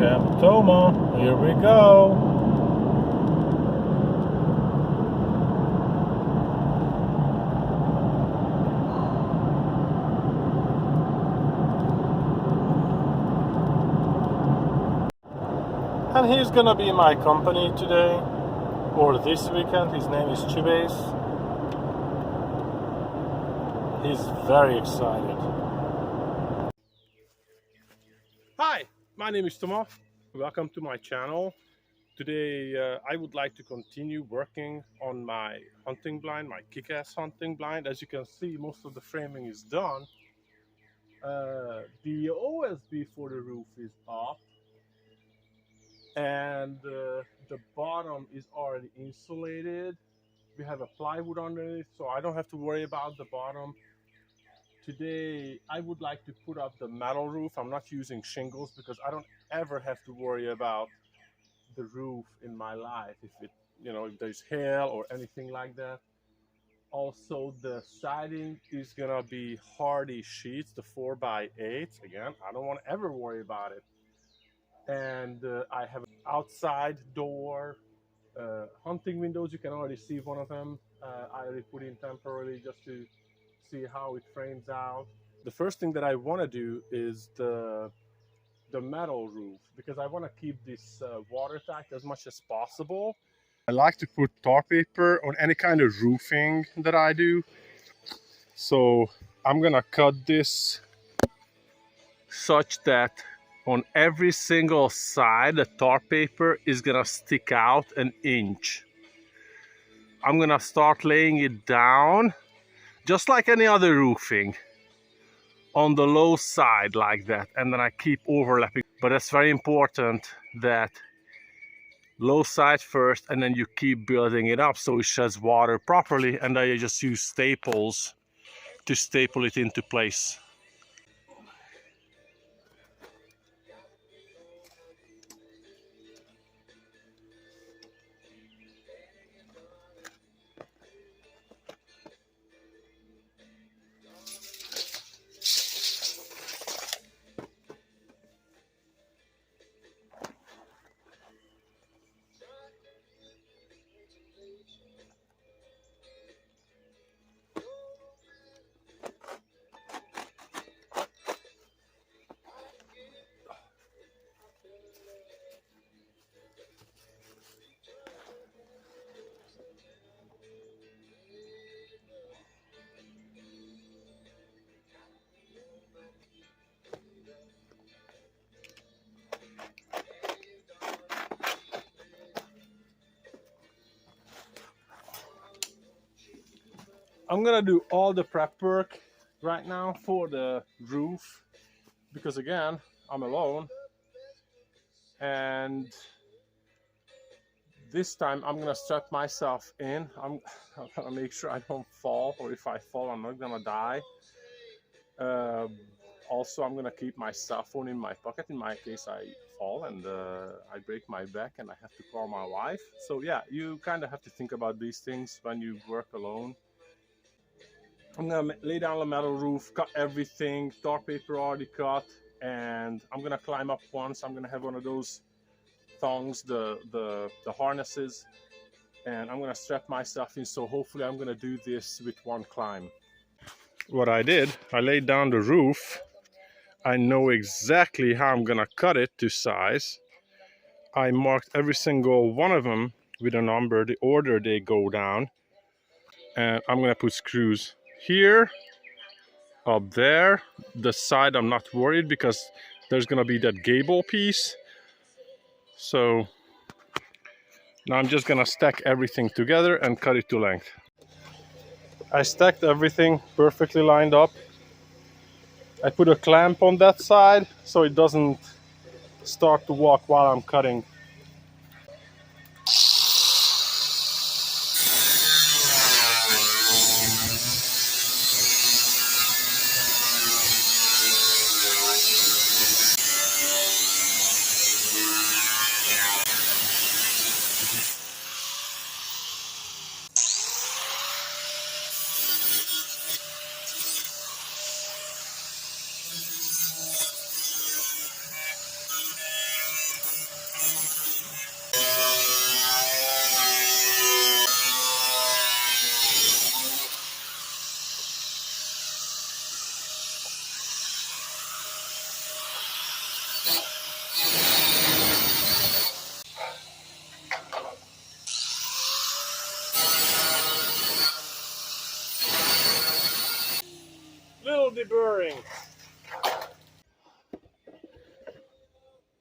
Camp Tomo, here we go. And he's gonna be my company today, or this weekend. His name is Chubes. He's very excited. Hi, my name is Tomo. Welcome to my channel. Today I would like to continue working on my hunting blind, my kick-ass hunting blind. As you can see, most of the framing is done. The OSB for the roof is up, and the bottom is already insulated. We have a plywood underneath, so I don't have to worry about the bottom. Today I would like to put up the metal roof. I'm not using shingles because I don't ever have to worry about the roof in my life if if there's hail or anything like that. Also, the siding is gonna be hardy sheets, the 4x8. Again, I don't want to ever worry about it. And I have an outside door, hunting windows. You can already see one of them. I already put in temporarily just to see how it frames out. The first thing that I want to do is the metal roof, because I want to keep this watertight as much as possible. I like to put tar paper on any kind of roofing that I do. So I'm gonna cut this such that on every single side the tar paper is gonna stick out an inch. I'm gonna start laying it down just like any other roofing on the low side like that, and then I keep overlapping. But it's very important that low side first, and then you keep building it up so it sheds water properly, and then you just use staples to staple it into place. I'm gonna do all the prep work right now for the roof because again, I'm alone, and this time I'm gonna strap myself in. I'm gonna make sure I don't fall, or if I fall, I'm not gonna die. Also, I'm gonna keep my cell phone in my pocket in my case I fall and I break my back and I have to call my wife. So yeah, you kind of have to think about these things when you work alone. I'm gonna lay down the metal roof, cut everything, tar paper already cut, and I'm gonna climb up once. I'm gonna have one of those thongs, the harnesses, and I'm gonna strap myself in. So hopefully I'm gonna do this with one climb. What I did, I laid down the roof. I know exactly how I'm gonna cut it to size. I marked every single one of them with a number, the order they go down, and I'm gonna put screws here, up there. The side I'm not worried because there's gonna be that gable piece. So now I'm just gonna stack everything together and cut it to length. I stacked everything perfectly lined up. I put a clamp on that side so it doesn't start to walk while I'm cutting.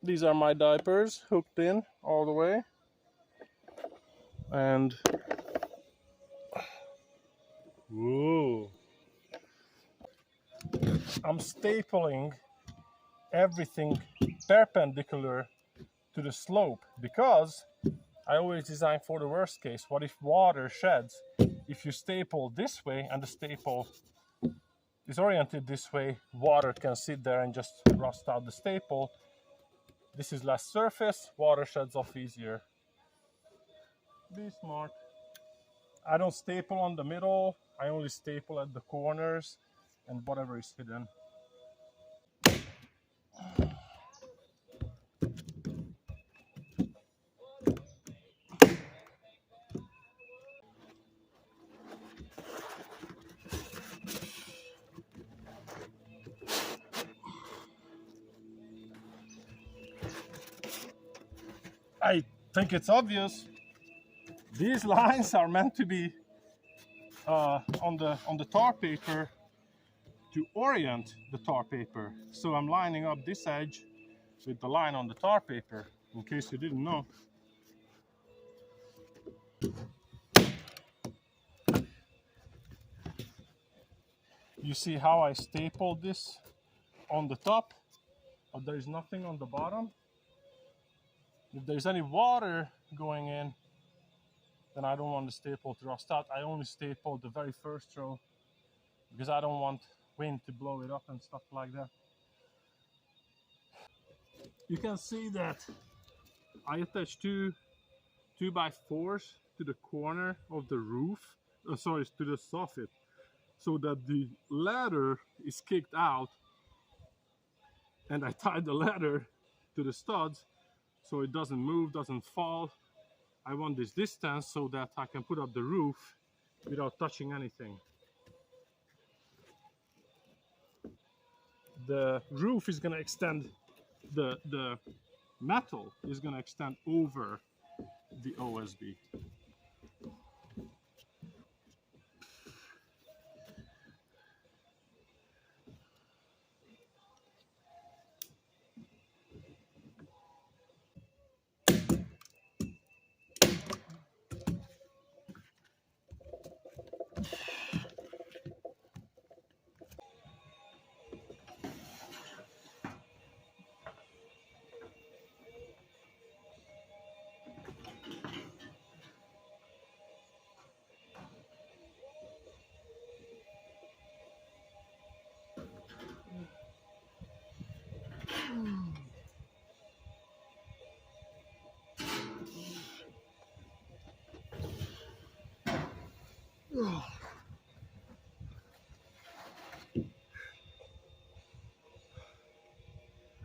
These are my diapers hooked in all the way. And whoa, I'm stapling everything perpendicular to the slope because I always design for the worst case. What if water sheds? If you staple this way and the staple is oriented this way, water can sit there and just rust out the staple. This is less surface, water sheds off easier. Be smart. I don't staple on the middle, I only staple at the corners and whatever is hidden. I think it's obvious. These lines are meant to be on the tar paper to orient the tar paper. So I'm lining up this edge with the line on the tar paper, in case you didn't know. You see how I stapled this on the top, but there is nothing on the bottom. If there's any water going in, then I don't want the staple to rust out. I only staple the very first row because I don't want wind to blow it up and stuff like that. You can see that I attached two 2x4s to the corner of the roof, sorry, to the soffit, so that the ladder is kicked out, and I tied the ladder to the studs so it doesn't move, doesn't fall. I want this distance so that I can put up the roof without touching anything. The roof is going to extend, the metal is going to extend over the OSB.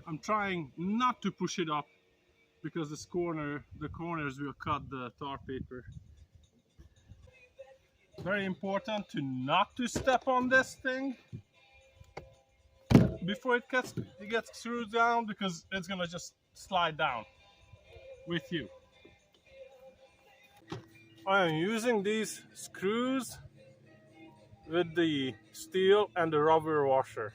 I'm trying not to push it up because the corners will cut the tar paper. Very important to not to step on this thing before it gets screwed down, because it's gonna just slide down with you. I am using these screws with the steel and the rubber washer.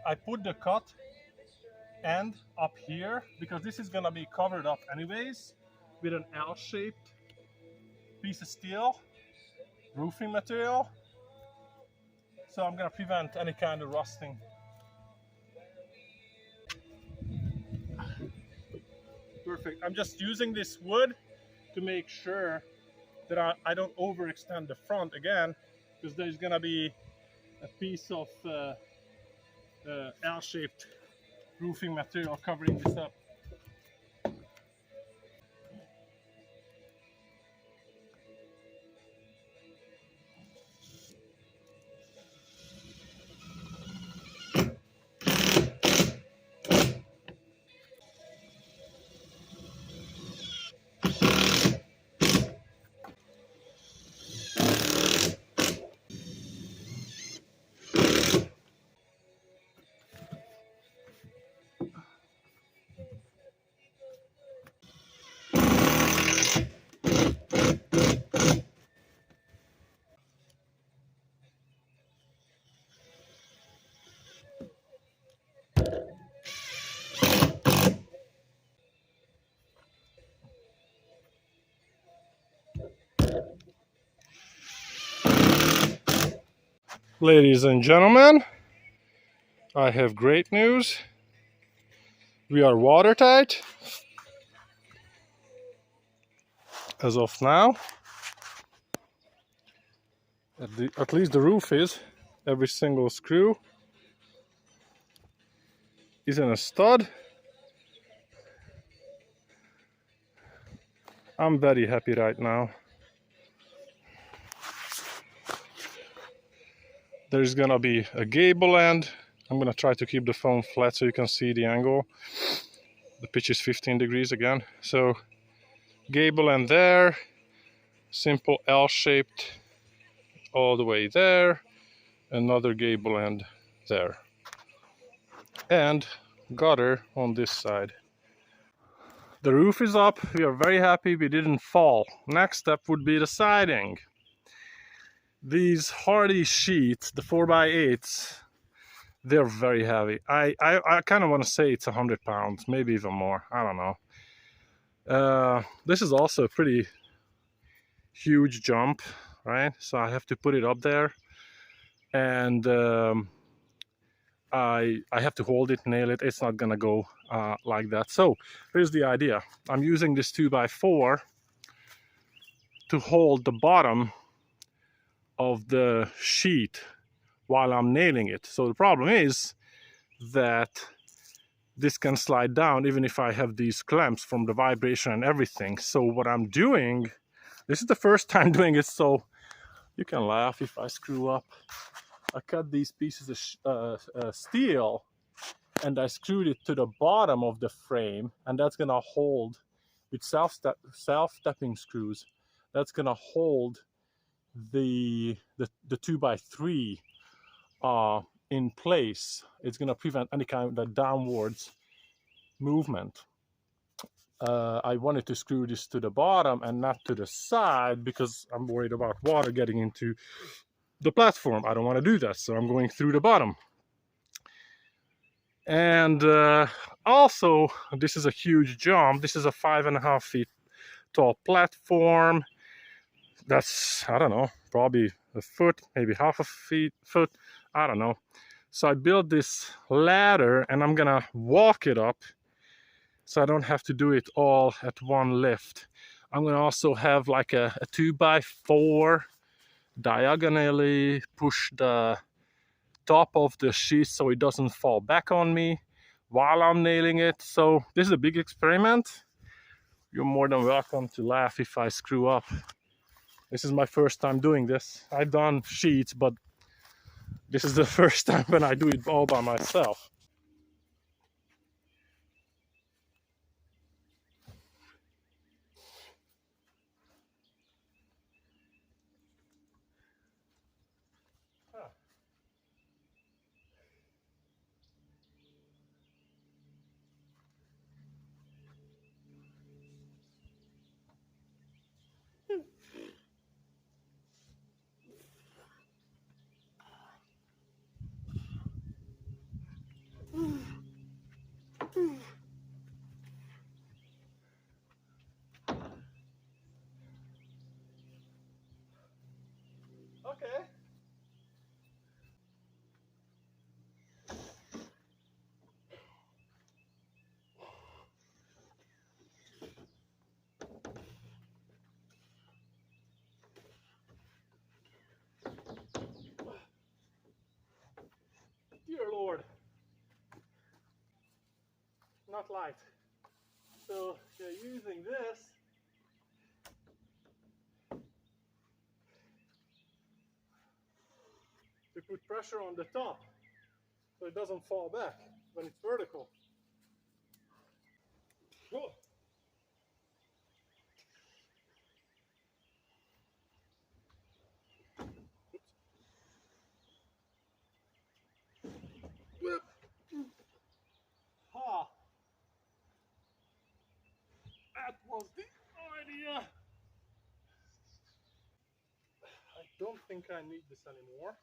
I put the cut end up here because this is gonna be covered up anyways with an L-shaped piece of steel roofing material, so I'm gonna prevent any kind of rusting. Perfect. I'm just using this wood to make sure that I don't overextend the front again, because there's gonna be a piece of L-shaped roofing material covering this up. Ladies and gentlemen, I have great news. We are watertight as of now. At least the roof is. Every single screw is in a stud. I'm very happy right now. There's gonna be a gable end. I'm gonna try to keep the phone flat so you can see the angle. The pitch is 15 degrees again. So gable end there, simple L-shaped all the way there, another gable end there, and gutter on this side. The roof is up. We are very happy we didn't fall. Next step would be the siding. These hardy sheets, the 4x8s, they're very heavy. I kind of want to say it's 100 pounds, maybe even more. I don't know. This is also a pretty huge jump, right? So I have to put it up there, and I have to hold it, nail it. It's not gonna go like that. So here's the idea. I'm using this 2x4 to hold the bottom of the sheet while I'm nailing it. So the problem is that this can slide down even if I have these clamps from the vibration and everything. So what I'm doing, this is the first time doing it, so you can laugh if I screw up. I cut these pieces of steel and I screwed it to the bottom of the frame, and that's gonna hold with self-stepping screws. That's gonna hold the 2x3 in place. It's gonna prevent any kind of downwards movement. I wanted to screw this to the bottom and not to the side because I'm worried about water getting into the platform. I don't want to do that, so I'm going through the bottom. And also, this is a huge jump. This is a 5.5 feet tall platform. That's, I don't know, probably a foot, maybe half a foot, I don't know. So I built this ladder and I'm gonna walk it up so I don't have to do it all at one lift. I'm gonna also have like a 2x4 diagonally push the top of the sheet so it doesn't fall back on me while I'm nailing it. So this is a big experiment. You're more than welcome to laugh if I screw up. This is my first time doing this. I've done sheets, but this is the first time when I do it all by myself. Okay. Dear Lord. Not light. So you're using this to put pressure on the top so it doesn't fall back when it's vertical. Whoa. Whoop. Ha. That was the idea. I don't think I need this anymore.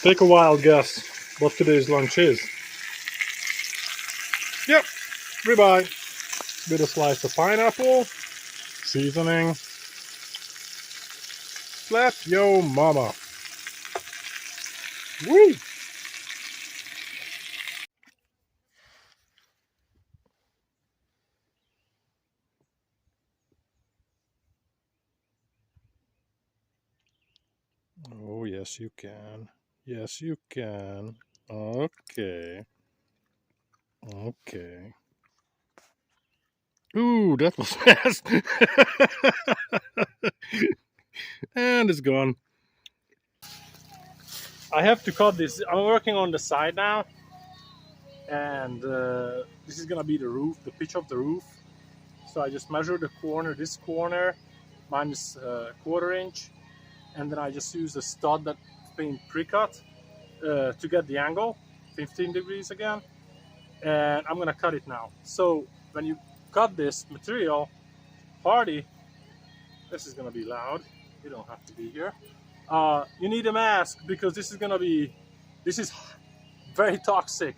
Take a wild guess what today's lunch is. Yep, ribeye with a slice of pineapple, seasoning. Slap yo mama. Woo! Oh, yes, you can. Yes, you can. Okay. Okay. Ooh, that was fast. And it's gone. I have to cut this. I'm working on the side now. And this is gonna be the roof, the pitch of the roof. So I just measure the corner, this corner, minus quarter inch. And then I just use a stud that's been pre-cut to get the angle, 15 degrees again. And I'm gonna cut it now. So when you cut this material, Hardy, this is gonna be loud. You don't have to be here. You need a mask because this is very toxic,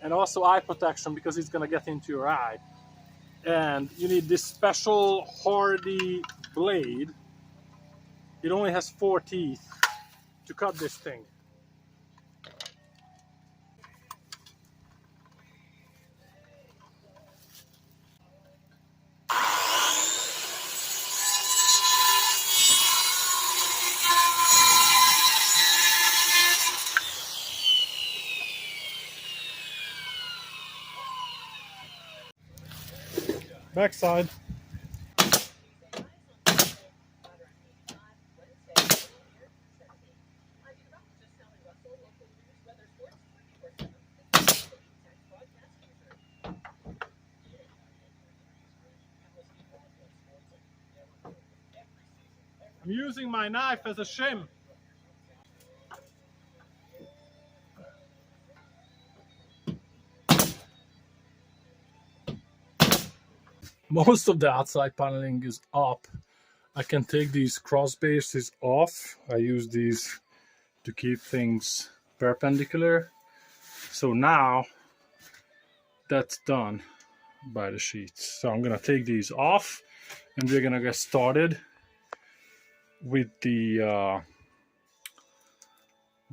and also eye protection because it's gonna get into your eye. And you need this special Hardy blade. It only has 4 teeth to cut this thing. Backside. I'm using my knife as a shim. Most of the outside paneling is up. I can take these cross bases off. I use these to keep things perpendicular. So now that's done by the sheets. So I'm gonna take these off and we're gonna get started with the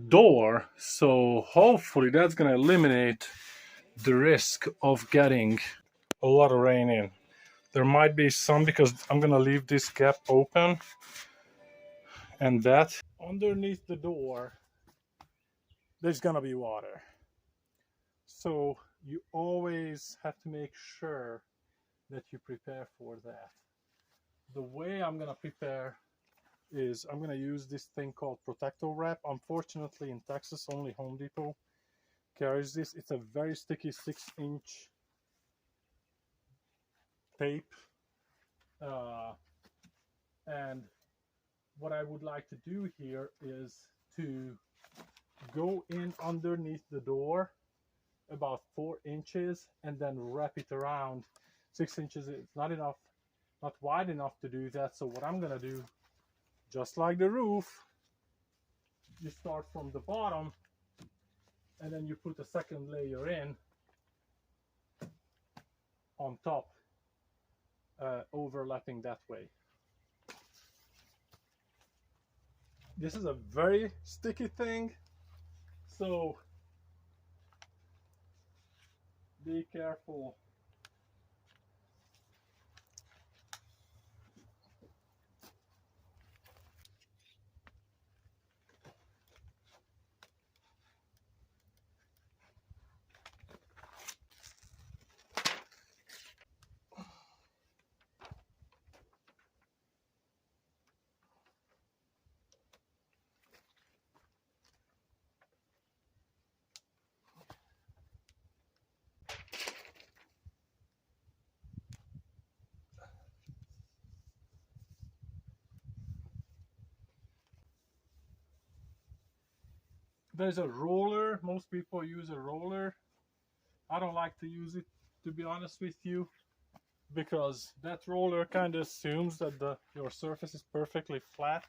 door. So hopefully that's gonna eliminate the risk of getting a lot of rain in. There might be some because I'm gonna leave this gap open, and that underneath the door there's gonna be water. So you always have to make sure that you prepare for that. The way I'm gonna prepare is I'm gonna use this thing called Protector Wrap. Unfortunately in Texas only Home Depot carries this. It's a very sticky 6-inch tape. And what I would like to do here is to go in underneath the door about 4 inches and then wrap it around. 6 inches is not enough, not wide enough to do that. So what I'm gonna do, just like the roof, you start from the bottom and then you put a second layer in on top, overlapping that way. This is a very sticky thing, so be careful. There's a roller. Most people use a roller. I don't like to use it, to be honest with you, because that roller kind of assumes that your surface is perfectly flat,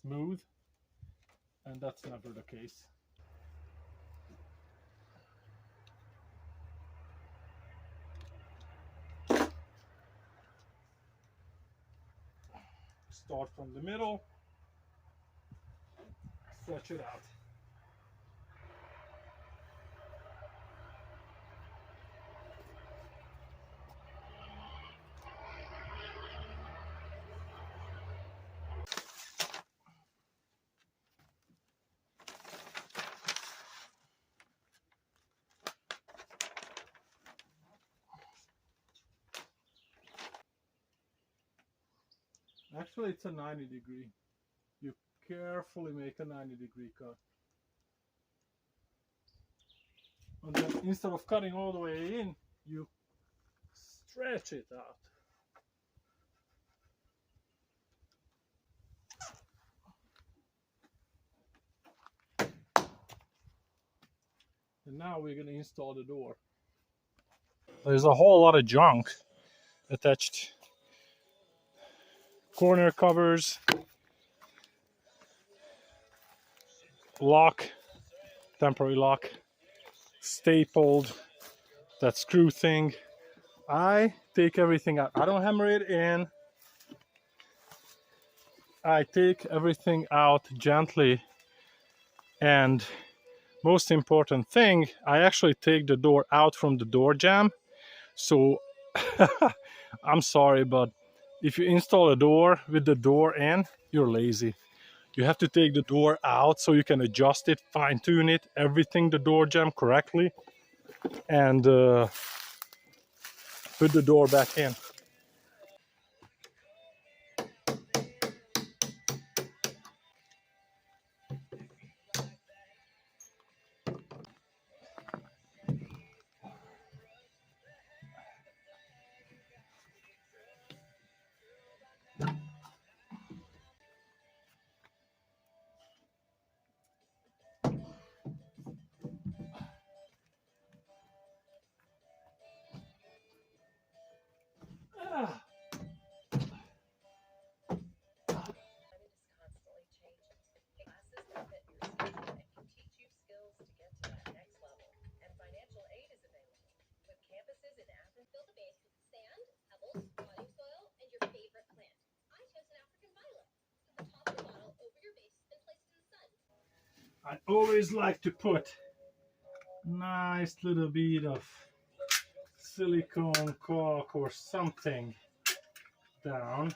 smooth, and that's never the case. Start from the middle, stretch it out. Actually, it's a 90-degree. You carefully make a 90-degree cut. And then instead of cutting all the way in, you stretch it out. And now we're going to install the door. There's a whole lot of junk attached. Corner covers, lock, temporary lock, stapled, that screw thing. I take everything out. I don't hammer it in. I take everything out gently. And most important thing, I actually take the door out from the door jamb. So I'm sorry, but if you install a door with the door in, you're lazy. You have to take the door out so you can adjust it, fine tune it, everything the door jamb correctly, and put the door back in. I always like to put nice little bit of silicone caulk or something down.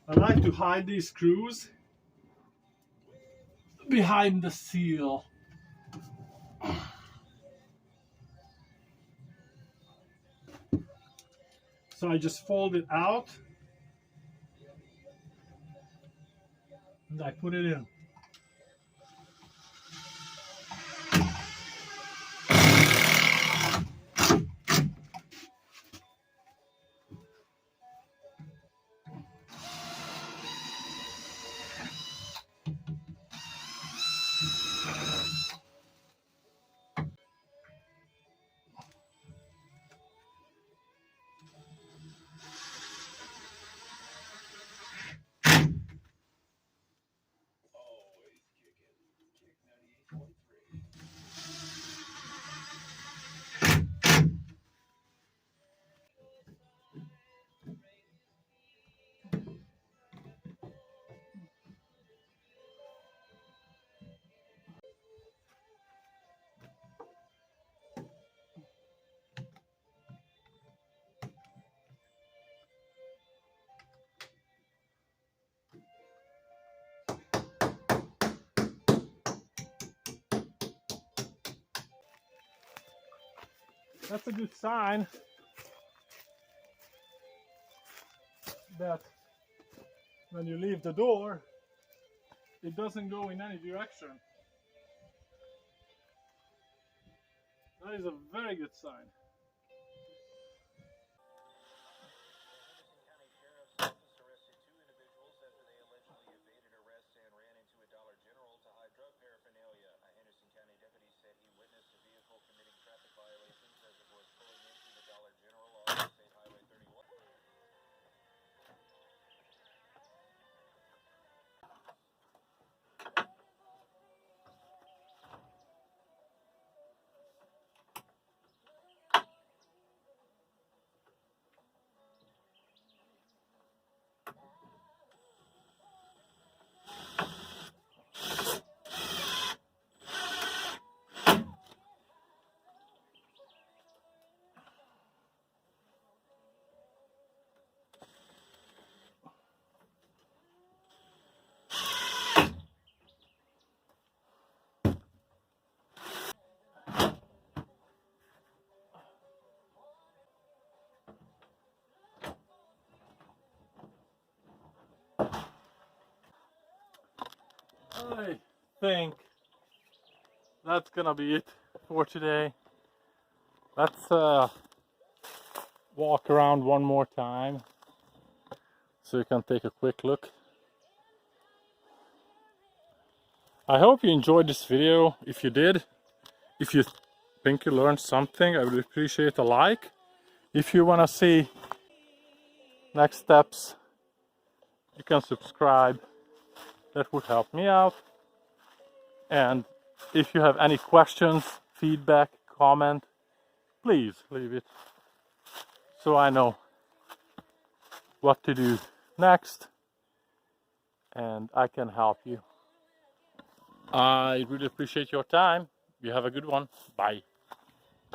I like to hide these screws behind the seal. So I just fold it out and I put it in. That's a good sign that when you leave the door, it doesn't go in any direction. That is a very good sign. I think that's gonna be it for today. Let's walk around one more time so you can take a quick look. I hope you enjoyed this video. If you did, if you think you learned something, I would appreciate a like. If you want to see next steps, you can subscribe. That would help me out. And if you have any questions, feedback, comment, please leave it so I know what to do next and I can help you. I really appreciate your time. You have a good one. Bye.